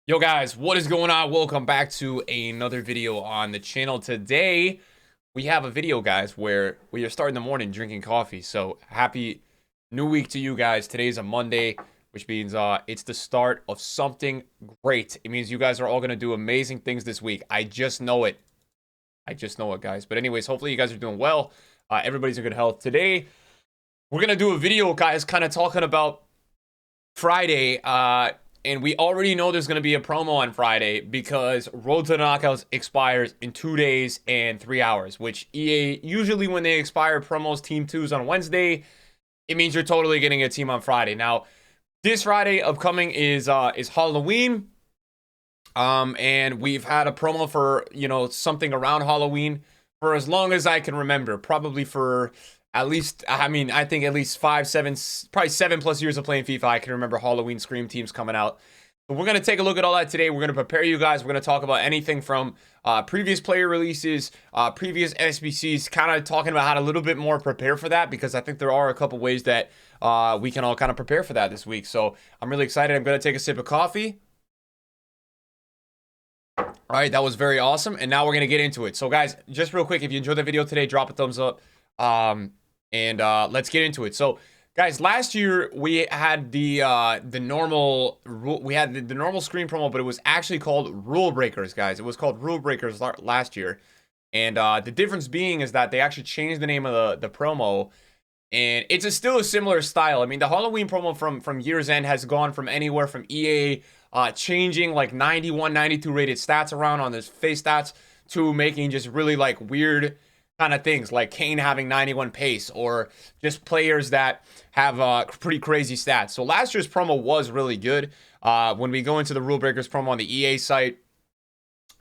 Yo guys, what is going on? Welcome back to another video on the channel. Today we have a video, guys, where we are starting the morning drinking coffee. So happy new week to you guys. Today's a Monday, which means it's the start of something great. It means you guys are all gonna do amazing things this week. I just know it. Guys. But anyways, hopefully you guys are doing well. Everybody's in good health. Today we're gonna do a video, guys, kind of talking about Friday. And we already know there's going to be a promo on Friday because Road to the Knockouts expires in 2 days and 3 hours, which EA, usually when they expire promos, Team 2s on Wednesday, it means you're totally getting a team on Friday. Now, this Friday upcoming is Halloween. And we've had a promo for, something around Halloween for as long as I can remember, probably for at least, I think at least 5, 7, probably 7+ years of playing FIFA, I can remember Halloween Scream teams coming out. But we're going to take a look at all that today. We're going to prepare you guys. We're going to talk about anything from previous player releases, previous SBCs, kind of talking about how to a little bit more prepare for that, because I think there are a couple ways that we can all kind of prepare for that this week. So I'm really excited. I'm going to take a sip of coffee. All right, that was very awesome. And now we're going to get into it. So guys, just real quick, if you enjoyed the video today, drop a thumbs up. And let's get into it. So guys, last year we had the normal screen promo, but it was actually called Rulebreakers, guys. It was called Rulebreakers last year. And the difference being is that they actually changed the name of the promo, and it's still a similar style. I mean, the Halloween promo from year's end has gone from anywhere from EA changing like 91, 92 rated stats around on his face stats to making just really like weird kind of things, like Kane having 91 pace, or just players that have pretty crazy stats. So last year's promo was really good. When we go into the Rulebreakers promo on the EA site,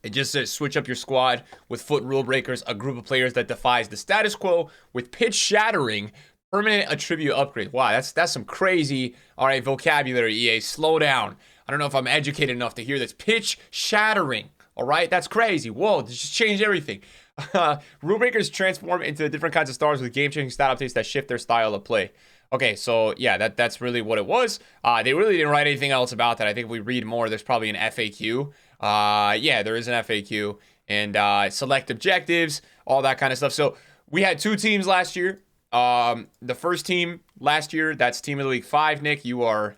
it just says switch up your squad with foot Rulebreakers, a group of players that defies the status quo with pitch shattering permanent attribute upgrade. Wow, that's some crazy, all right, vocabulary, EA. Slow down. I don't know if I'm educated enough to hear this. Pitch shattering. All right, that's crazy. Whoa, this just changed everything. Rulebreakers transform into different kinds of stars with game-changing stat updates that shift their style of play. Okay, so yeah, that's really what it was. They really didn't write anything else about that. I think if we read more, there's probably an FAQ. Yeah, there is an FAQ, and select objectives, all that kind of stuff. So we had 2 teams last year. The first team last year, that's Team of the Week 5. Nick, you are...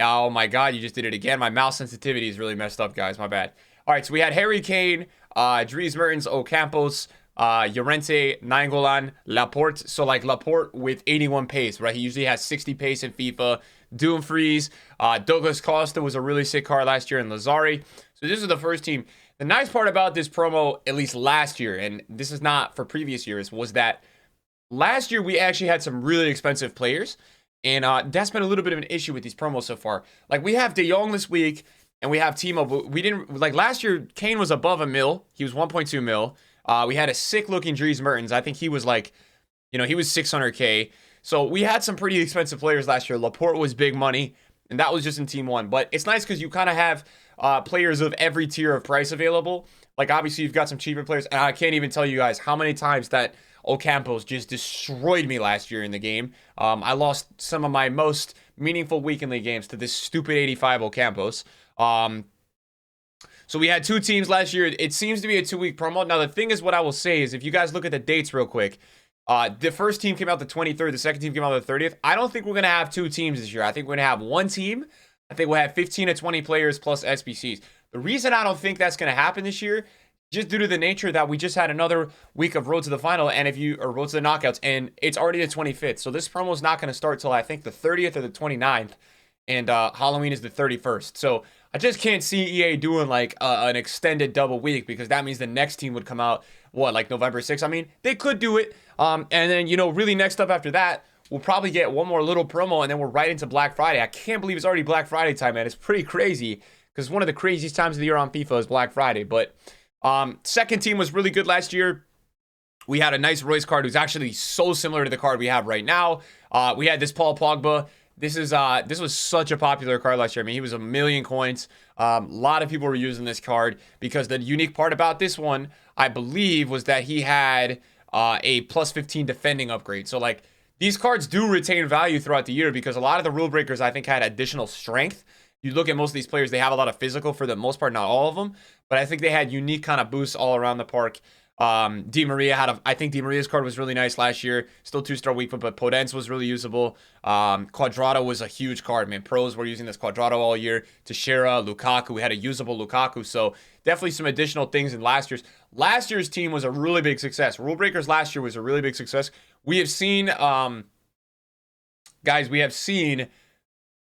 Oh my God, you just did it again. My mouse sensitivity is really messed up, guys. My bad. All right, so we had Harry Kane, Dries Mertens, Ocampos, Llorente, Nainggolan, Laporte. So like Laporte with 81 pace, right? He usually has 60 pace in FIFA. Dumfries, Douglas Costa was a really sick card last year, and Lazari. So this is the first team. The nice part about this promo, at least last year, and this is not for previous years, was that last year we actually had some really expensive players. And that's been a little bit of an issue with these promos so far. Like we have De Jong this week, and we have Timo, but we didn't, like last year, Kane was above $1 million. He was 1.2 mil. We had a sick looking Dries Mertens. I think he was like, he was 600K. So we had some pretty expensive players last year. Laporte was big money, and that was just in Team 1. But it's nice because you kind of have players of every tier of price available. Like obviously you've got some cheaper players, and I can't even tell you guys how many times that Ocampos just destroyed me last year in the game. I lost some of my most meaningful weekly games to this stupid 85 Ocampos. So we had 2 teams last year. It seems to be a 2-week promo. Now, the thing is, what I will say is, if you guys look at the dates real quick, the first team came out the 23rd, the second team came out the 30th. I don't think we're going to have 2 teams this year. I think we're going to have 1 team. I think we'll have 15 to 20 players plus SBCs. The reason I don't think that's going to happen this year, just due to the nature that we just had another week of Road to the Final, or Road to the Knockouts, and it's already the 25th. So this promo is not going to start till I think the 30th or the 29th, and Halloween is the 31st. So I just can't see EA doing like an extended double week, because that means the next team would come out, like November 6th? I mean, they could do it. And then, really next up after that, we'll probably get one more little promo, and then we're right into Black Friday. I can't believe it's already Black Friday time, man. It's pretty crazy, because one of the craziest times of the year on FIFA is Black Friday. But second team was really good last year. We had a nice Royce card who's actually so similar to the card we have right now. We had this Paul Pogba. This was such a popular card last year. I mean, he was 1 million coins. A lot of people were using this card because the unique part about this one, I believe, was that he had a plus 15 defending upgrade. So like these cards do retain value throughout the year, because a lot of the rule breakers I think had additional strength. you look at most of these players, they have a lot of physical for the most part, not all of them, but I think they had unique kind of boosts all around the park. Di Maria I think Di Maria's card was really nice last year. Still 2-star weak foot, but Podence was really usable. Quadrado was a huge card, man. Pros were using this Quadrado all year. Teixeira, Lukaku, we had a usable Lukaku. So definitely some additional things in last year's. Last year's team was a really big success. Rulebreakers last year was a really big success. We have seen, guys, we have seen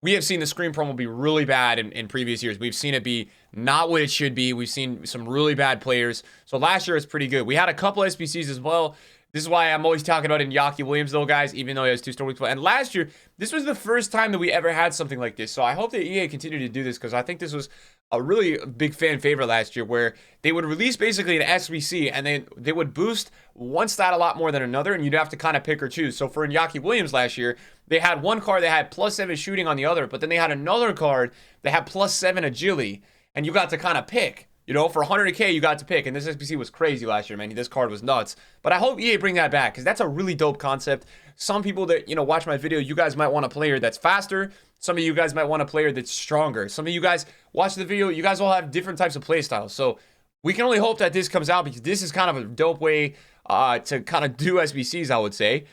the screen promo be really bad in previous years. We've seen it be not what it should be. We've seen some really bad players. So last year was pretty good. We had a couple SBCs as well. This is why I'm always talking about Iñaki Williams, though, guys, even though he has 2-star weak foot. And last year, this was the first time that we ever had something like this. So I hope that EA continue to do this, because I think this was a really big fan favorite last year, where they would release basically an SBC and they would boost one stat a lot more than another, and you'd have to kind of pick or choose. So for Iñaki Williams last year, they had one card that had +7 shooting on the other, but then they had another card that had +7 agility, and you got to kind of pick. You know, for 100K, you got to pick. And this SBC was crazy last year, man. This card was nuts. But I hope EA bring that back, because that's a really dope concept. Some people that, you know, watch my video, you guys might want a player that's faster. Some of you guys might want a player that's stronger. Some of you guys watch the video, you guys all have different types of play styles. So we can only hope that this comes out, because this is kind of a dope way to kind of do SBCs, I would say.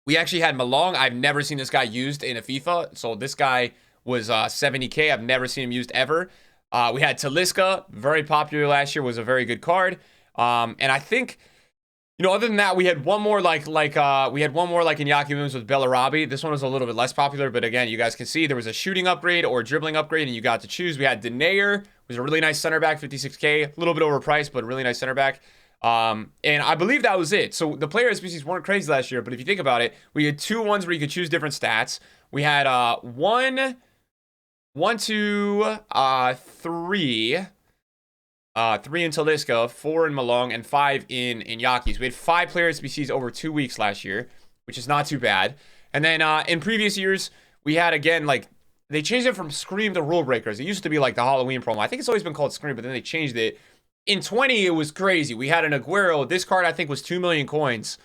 We actually had Malong. I've never seen this guy used in a FIFA. So this guy was 70K. I've never seen him used ever. We had Talisca, very popular last year, was a very good card. And I think, you know, other than that, we had one more like Iñaki Williams with Bellarabi. This one was a little bit less popular, but again, you guys can see there was a shooting upgrade or a dribbling upgrade, and you got to choose. We had Denayer, was a really nice center back, 56K, a little bit overpriced, but a really nice center back. And I believe that was it. So the player SBCs weren't crazy last year, but if you think about it, we had 2 ones where you could choose different stats. We had 1, 2, 3. 3 in Talisca, 4 in Malong, and 5 in Iñaki. So we had 5 player SBCs over 2 weeks last year, which is not too bad. And then in previous years, we had, again, like, they changed it from Scream to Rulebreakers. It used to be like the Halloween promo. I think it's always been called Scream, but then they changed it. In 20, it was crazy. We had an Aguero. This card, I think, was 2 million coins.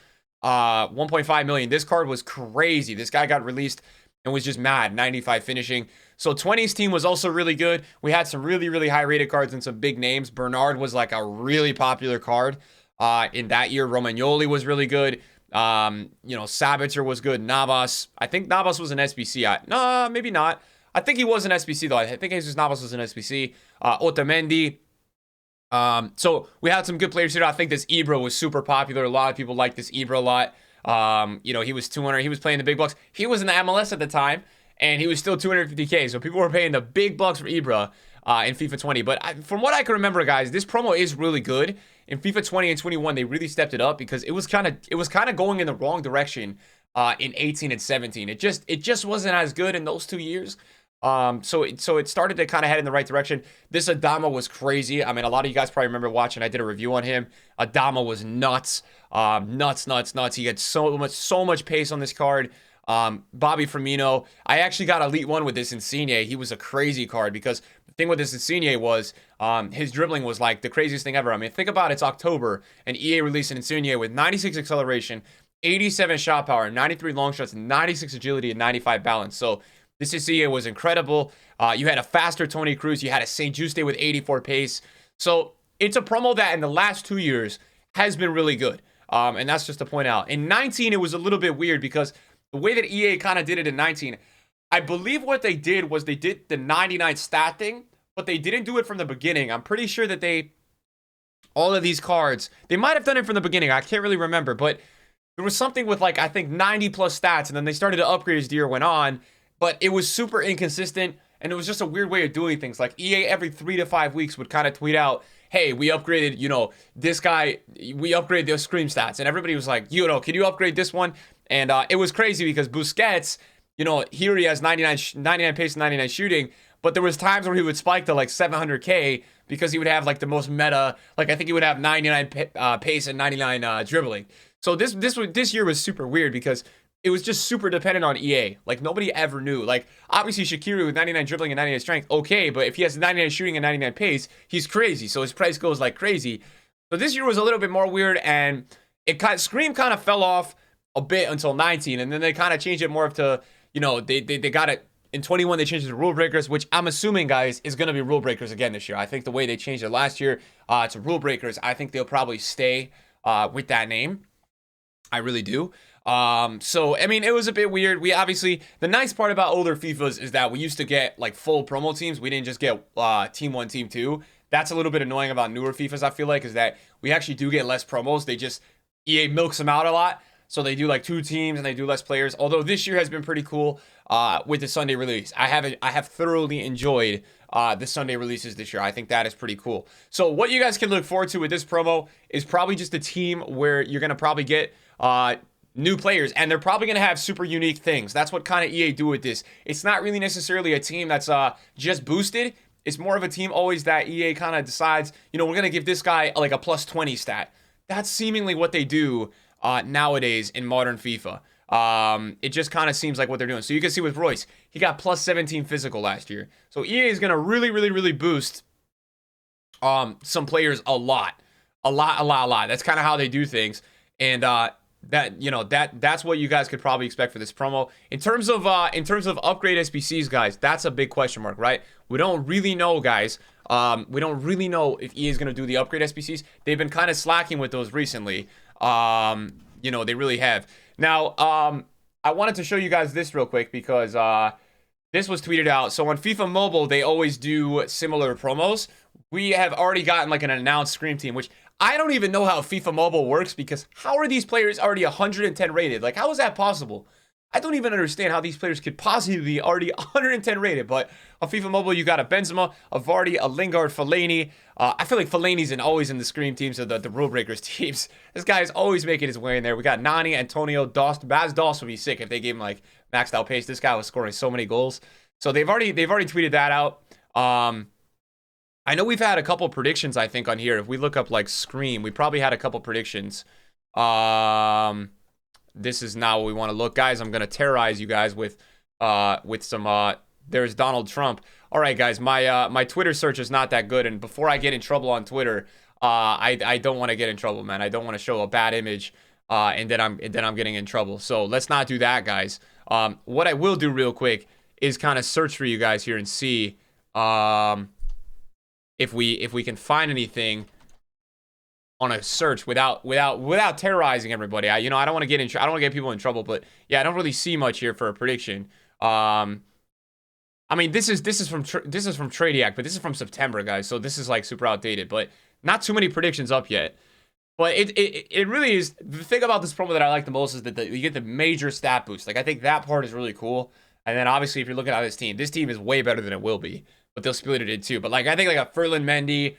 1.5 million. This card was crazy. This guy got released and was just mad. 95 finishing. So 20's team was also really good. We had some really, really high rated cards and some big names. Bernard was like a really popular card in that year. Romagnoli was really good. You know, Sabitzer was good. Navas. I think Navas was an SBC. No, maybe not. I think he was an SBC, though. I think Jesus Navas was an SBC. Otamendi. So we had some good players here. I think this Ibra was super popular. A lot of people like this Ibra a lot. You know, he was 200. He was playing the big bucks. He was in the MLS at the time, and he was still 250K. So people were paying the big bucks for Ibra in FIFA 20. But from what I can remember, guys, this promo is really good. In FIFA 20 and 21, they really stepped it up, because it was kind of going in the wrong direction in 18 and 17. It just wasn't as good in those 2 years. So it started to kind of head in the right direction. This Adama was crazy. I mean, a lot of you guys probably remember watching. I did a review on him. Adama was nuts. Nuts. He had so much pace on this card. Bobby Firmino. I actually got Elite 1 with this Insigne. He was a crazy card, because the thing with this Insigne was his dribbling was like the craziest thing ever. I mean, think about it. It's October, and EA released an Insigne with 96 acceleration, 87 shot power, 93 long shots, 96 agility, and 95 balance. So this Insigne was incredible. You had a faster Toni Kroos. You had a St. Juste with 84 pace. So it's a promo that in the last 2 years has been really good. And that's just to point out. In 19, it was a little bit weird, because the way that EA kind of did it in 19, I believe what they did was they did the 99 stat thing, but they didn't do it from the beginning. I'm pretty sure that all of these cards, they might have done it from the beginning. I can't really remember, but there was something with like, I think 90 plus stats, and then they started to upgrade as the year went on, but it was super inconsistent, and it was just a weird way of doing things. Like EA every 3 to 5 weeks would kind of tweet out, hey, we upgraded, you know, this guy, we upgraded the scream stats, and everybody was like, you know, can you upgrade this one? And it was crazy, because Busquets, you know, here he has 99 pace and 99 shooting, but there was times where he would spike to like 700K, because he would have like the most meta, like I think he would have 99 pace and 99 dribbling. So this year was super weird, because it was just super dependent on EA. Like, nobody ever knew. Like, obviously, Shaqiri with 99 dribbling and 99 strength, okay, but if he has 99 shooting and 99 pace, he's crazy, so his price goes like crazy. So this year was a little bit more weird, and Scream kind of fell off a bit until 19, and then they kind of changed it more to, you know, they got it in 21 they changed it to Rulebreakers, which I'm assuming, guys, is going to be Rulebreakers again this year. I think the way they changed it last year to Rulebreakers, I think they'll probably stay with that name. I really do. So, I mean, it was a bit weird. We obviously, the nice part about older FIFAs is that we used to get like full promo teams. We didn't just get team 1, team 2. That's a little bit annoying about newer FIFAs, I feel like, is that we actually do get less promos. They just, EA milks them out a lot. So they do like 2 teams and they do less players. Although this year has been pretty cool with the Sunday release. I have thoroughly enjoyed the Sunday releases this year. I think that is pretty cool. So what you guys can look forward to with this promo is probably just a team where you're going to probably get new players, and they're probably going to have super unique things. That's what kind of EA do with this. It's not really necessarily a team that's just boosted. It's more of a team always that EA kind of decides, you know, we're going to give this guy like a plus 20 stat. That's seemingly what they do nowadays in modern FIFA. It just kind of seems like what they're doing. So you can see with Royce, he got plus 17 physical last year. So EA is going to really boost some players a lot. That's kind of how they do things. And that, you know, that's what you guys could probably expect for this promo. In terms of upgrade SBCs, guys, that's a big question mark, right? We don't really know, guys. We don't really know if EA is going to do the upgrade SBCs. They've been kind of slacking with those recently. You know, they really have. Now, I wanted to show you guys this real quick because this was tweeted out. So on FIFA Mobile, they always do similar promos. We have already gotten like an announced Scream team, which I don't even know how FIFA Mobile works, because how are these players already 110 rated? Like, how is that possible? I don't even understand how these players could possibly be already 110 rated. But on FIFA Mobile, you got a Benzema, a Vardy, a Lingard, Fellaini. I feel like Fellaini's always in the Scream teams, of the Rulebreakers teams. This guy is always making his way in there. We got Nani, Antonio, Dost. Baz Dost would be sick if they gave him like maxed out pace. This guy was scoring so many goals. So they've already tweeted that out. I know we've had a couple predictions, I think, on here. If we look up like Scream, we probably had a couple predictions. This is not what we want to look, guys. I'm gonna terrorize you guys with some. There's Donald Trump. All right, guys. My Twitter search is not that good, and before I get in trouble on Twitter, I don't want to get in trouble, man. I don't want to show a bad image, and then I'm getting in trouble. So let's not do that, guys. What I will do real quick is kind of search for you guys here and see if we can find anything on a search without terrorizing everybody. I don't want to get I don't want to get people in trouble, but yeah, I don't really see much here for a prediction. I mean, this is from Tradiac, but this is from September, guys. So this is like super outdated, but not too many predictions up yet. But it really is. The thing about this promo that I like the most is that you get the major stat boost. Like, I think that part is really cool. And then obviously, if you're looking at this team is way better than it will be. But they'll split it in two. But like, I think like a Ferland Mendy,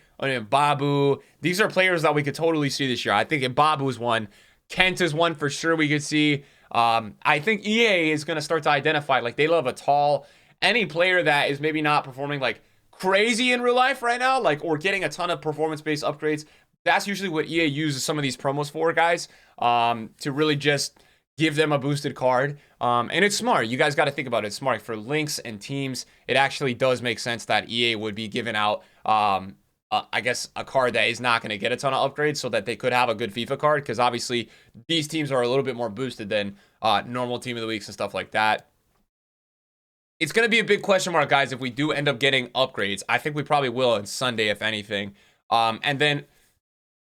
Babu, these are players that we could totally see this year. I think Babu's one. Kent is one for sure we could see. I think EA is going to start to identify, like, they love a tall, any player that is maybe not performing like crazy in real life right now, like, or getting a ton of performance-based upgrades. That's usually what EA uses some of these promos for, guys, to really just give them a boosted card. And it's smart. You guys got to think about it. It's smart for links and teams. It actually does make sense that EA would be giving out, I guess, a card that is not going to get a ton of upgrades so that they could have a good FIFA card. Because obviously these teams are a little bit more boosted than normal team of the weeks and stuff like that. It's going to be a big question mark, guys, if we do end up getting upgrades. I think we probably will on Sunday, if anything. And then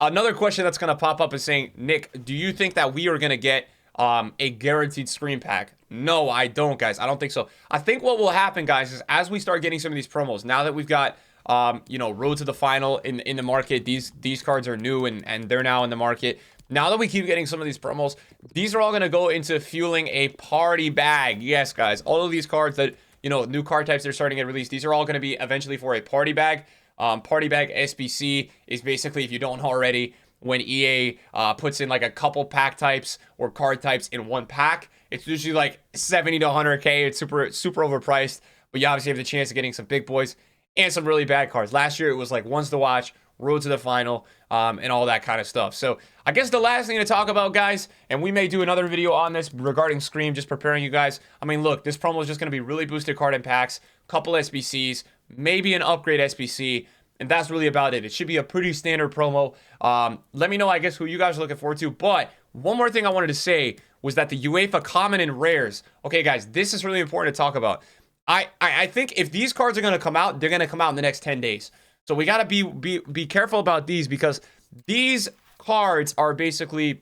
another question that's going to pop up is saying, Nick, do you think that we are going to get a guaranteed Scream pack? No, I don't, guys. I don't think so. I think what will happen, guys, is as we start getting some of these promos, now that we've got Road to the Final in the market, these cards are new and they're now in the market. Now that we keep getting some of these promos, these are all going to go into fueling a party bag. Yes, guys, all of these cards that, new card types they're starting to get released, these are all going to be eventually for a party bag. Party bag SBC is basically, if you don't know already, when EA puts in like a couple pack types or card types in one pack. It's usually like 70 to 100K. It's super overpriced, but you obviously have the chance of getting some big boys and some really bad cards. Last year, it was like ones to watch, Road to the Final, and all that kind of stuff. So I guess the last thing to talk about, guys, and we may do another video on this regarding Scream, just preparing you guys. I mean, look, this promo is just going to be really boosted card and packs, couple SBCs, maybe an upgrade SBC, and that's really about it. It should be a pretty standard promo. Let me know, I guess, who you guys are looking forward to. But one more thing I wanted to say was that the UEFA Common and Rares. Okay, guys, this is really important to talk about. I think if these cards are gonna come out, they're gonna come out in the next 10 days. So we gotta be careful about these, because these cards are basically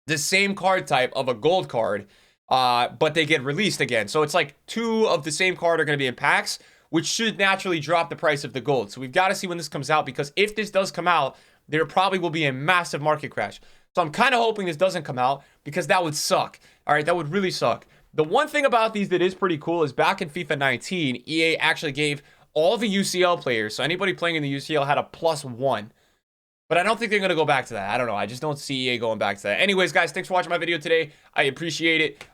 the same card type of a gold card, but they get released again. So it's like two of the same card are gonna be in packs, which should naturally drop the price of the gold. So we've got to see when this comes out, because if this does come out, there probably will be a massive market crash. So I'm kind of hoping this doesn't come out, because that would suck. All right, that would really suck. The one thing about these that is pretty cool is back in FIFA 19, EA actually gave all the UCL players, so anybody playing in the UCL had a +1. But I don't think they're going to go back to that. I don't know. I just don't see EA going back to that. Anyways, guys, thanks for watching my video today. I appreciate it.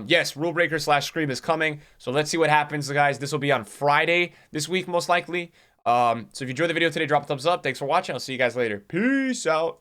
Yes, Rulebreakers/Scream is coming. So let's see what happens, guys. This will be on Friday this week, most likely. So if you enjoyed the video today, drop a thumbs up. Thanks for watching. I'll see you guys later. Peace out.